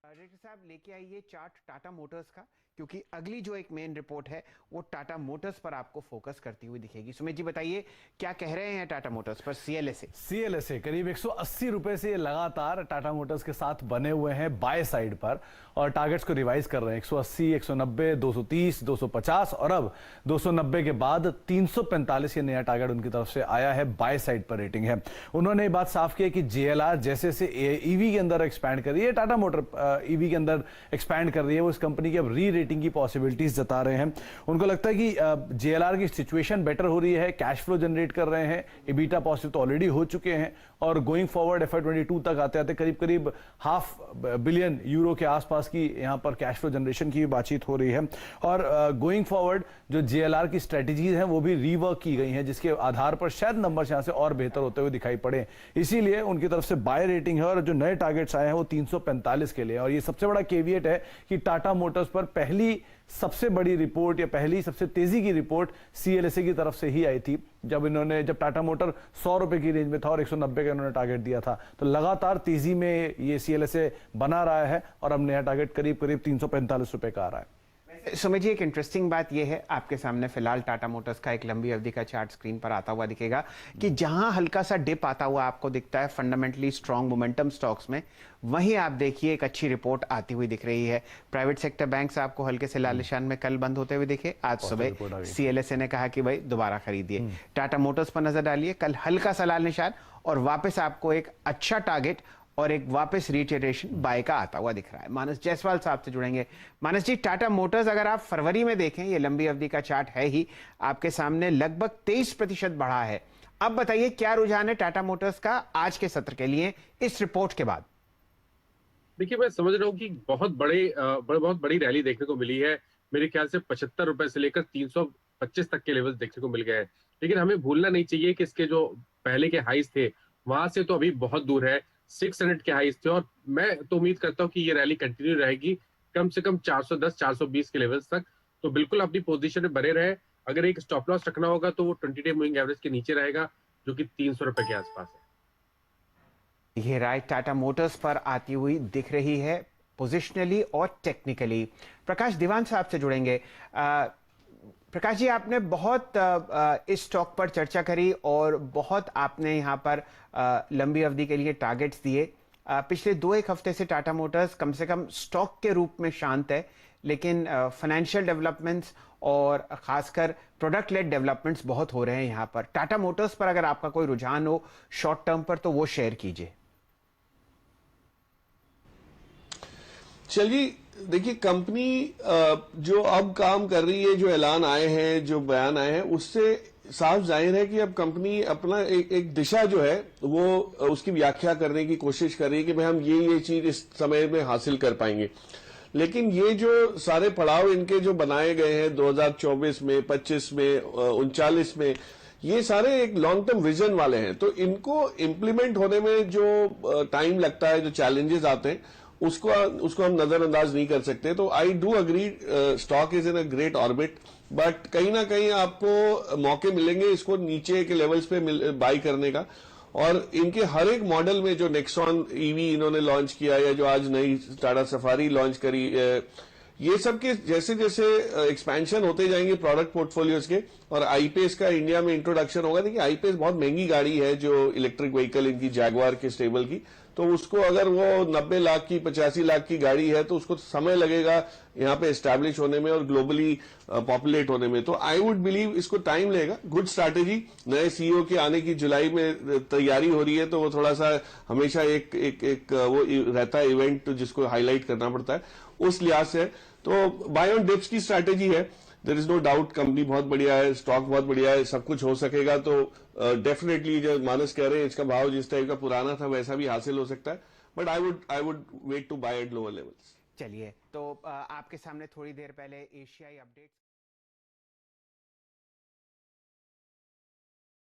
Director साहब लेके आइए चार्ट टाटा मोटर्स का, क्योंकि अगली जो एक मेन रिपोर्ट है वो टाटा मोटर्स पर आपको फोकस करती हुई दिखेगी। सुमित जी बताइए क्या कह रहे हैं टाटा मोटर्स पर। सीएलएसए करीब 180 रुपए से लगातार टाटा मोटर्स के साथ बने हुए हैं बाय साइड पर और टारगेट्स को रिवाइज कर रहे हैं। 180, 190, 230, 250 और अब 290 के बाद 345 ये नया टारगेट उनकी तरफ से आया है। बाय साइड पर रेटिंग है। उन्होंने ये बात साफ की है कि जेएलआर जैसे से ईवी के अंदर एक्सपैंड कर रही है, टाटा मोटर ईवी के अंदर एक्सपैंड कर रही है, वो इस कंपनी की अब री रेटिंग की पॉसिबिलिटीज जता रहे हैं। उनको लगता है कि जेएलआर की सिचुएशन बेटर हो रही है, कैश फ्लो जनरेट कर रहे हैं, एबिटा पॉजिटिव तो ऑलरेडी हो चुके हैं और गोइंग फॉरवर्ड FY22 तक आते आते करीब करीब $500 बिलियन के आसपास की यहां पर कैश फ्लो जनरेशन की बातचीत हो रही है। और गोइंग फॉरवर्ड जो जेएलआर की स्ट्रेटजीज हैं वो भी रीवर्क की गई हैं, जिसके आधार पर शायद नंबर यहां से और बेहतर होते हुए दिखाई पड़े। इसीलिए उनकी तरफ से बाय रेटिंग है और जो नए टारगेट्स आए हैं वो 345 के लिए। और ये सबसे बड़ा केविएट है कि टाटा मोटर्स पर पहली सबसे बड़ी रिपोर्ट या पहली सबसे तेजी की रिपोर्ट सीएलएसए की तरफ से ही आई थी, जब टाटा मोटर 100 रुपए की रेंज में था और 190 का इन्होंने टारगेट दिया था। तो लगातार तेजी में ये सीएलएसए बना रहा है और अब नया टारगेट करीब करीब 345 रुपए का आ रहा है। सुमित जी एक इंटरेस्टिंग बात यह है, आपके सामने फिलहाल टाटा मोटर्स का एक लंबी अवधि का चार्ट स्क्रीन पर आता हुआ दिखेगा कि जहां हल्का सा डिप आता हुआ आपको दिखता है फंडामेंटली स्ट्रांग मोमेंटम स्टॉक्स में, वहीं आप देखिए एक अच्छी रिपोर्ट आती हुई दिख रही है। प्राइवेट सेक्टर बैंक्स आपको हल्के से लाल निशान में कल बंद होते हुए दिखे, आज सुबह सीएलएसए ने कहा कि भाई दोबारा खरीदिए। टाटा मोटर्स पर नजर डालिए, कल हल्का सा लाल निशान और वापस आपको एक अच्छा टारगेट और एक वापस रिटेरेशन बाय का आता हुआ दिख रहा है। मानस जायसवाल साहब से जुड़ेंगे। मानस जी, टाटा मोटर्स अगर आप फरवरी में देखें, ये लंबी अवधि का चार्ट है ही आपके सामने, लगभग 23% बढ़ा है। अब बताइए क्या रुझान है टाटा मोटर्स का आज के सत्र के लिए इस रिपोर्ट के बाद? देखिए, मैं समझ रहा हूँ कि बहुत बड़ी रैली देखने को मिली है। मेरे ख्याल से 75 रुपए से लेकर 325 तक के लेवल देखने को मिल गए हैं। लेकिन हमें भूलना नहीं चाहिए कि इसके जो पहले के हाईज थे वहां से तो अभी बहुत दूर है। 600 के हाईज थे और मैं तो उम्मीद करता हूँ कि ये रैली कंटिन्यू रहेगी कम से कम 410 420 के लेवल्स तक। तो बिल्कुल अपनी पोजीशन में बने रहे। अगर एक स्टॉप लॉस रखना होगा तो वो 20 डे मूविंग एवरेज के नीचे रहेगा, जो कि 300 रुपए के आसपास है। ये राय टाटा मोटर्स पर आती हुई दिख रही है पोजिशनली और टेक्निकली। प्रकाश दीवान साहब से जुड़ेंगे। प्रकाश जी, आपने बहुत इस स्टॉक पर चर्चा करी और बहुत आपने यहाँ पर लंबी अवधि के लिए टारगेट्स दिए। पिछले 2-1 हफ्ते से टाटा मोटर्स कम से कम स्टॉक के रूप में शांत है, लेकिन फाइनेंशियल डेवलपमेंट्स और खासकर प्रोडक्ट लेड डेवलपमेंट्स बहुत हो रहे हैं यहाँ पर। टाटा मोटर्स पर अगर आपका कोई रुझान हो शॉर्ट टर्म पर तो वो शेयर कीजिए। चलिए, देखिए, कंपनी जो अब काम कर रही है, जो ऐलान आए हैं, जो बयान आए हैं, उससे साफ जाहिर है कि अब कंपनी अपना एक दिशा जो है वो उसकी व्याख्या करने की कोशिश कर रही है कि भाई हम ये चीज इस समय में हासिल कर पाएंगे। लेकिन ये जो सारे पड़ाव इनके जो बनाए गए हैं 2024 में, 25 में, 39 में, ये सारे एक लॉन्ग टर्म विजन वाले हैं। तो इनको इम्प्लीमेंट होने में जो टाइम लगता है, जो चैलेंजेस आते हैं, उसको हम नजरअंदाज नहीं कर सकते। तो I do agree, stock is in a great orbit, but कहीं ना कहीं आपको मौके मिलेंगे इसको नीचे के लेवल्स पे बाई करने का। और इनके हर एक मॉडल में जो नेक्सॉन ईवी इन्होंने लॉन्च किया या जो आज नई टाटा सफारी लॉन्च करी, ये सब के जैसे जैसे एक्सपेंशन होते जाएंगे प्रोडक्ट पोर्टफोलियोज के और आईपेस का इंडिया में इंट्रोडक्शन होगा। देखिए, आईपेस बहुत महंगी गाड़ी है, जो इलेक्ट्रिक व्हीकल इनकी जैगवार के स्टेबल की, तो उसको अगर वो 90 लाख की 85 लाख की गाड़ी है तो उसको समय लगेगा यहाँ पे एस्टैब्लिश होने में और ग्लोबली पॉपुलेट होने में। तो आई वुड बिलीव इसको टाइम लगेगा। गुड स्ट्रैटेजी, नए सीईओ के आने की जुलाई में तैयारी हो रही है, तो वो थोड़ा सा हमेशा एक वो रहता है इवेंट जिसको हाईलाइट करना पड़ता है, उस लिहाज से। तो बाय ऑन डिप्स की स्ट्रैटेजी है। There is no doubt, company बहुत बढ़िया है, स्टॉक बहुत बढ़िया है, सब कुछ हो सकेगा। तो डेफिनेटली जो मानस कह रहे हैं, इसका भाव जिस टाइप का पुराना था वैसा भी हासिल हो सकता है, but I would wait to buy at lower levels. चलिए, तो आपके सामने थोड़ी देर पहले एशियाई अपडेट्स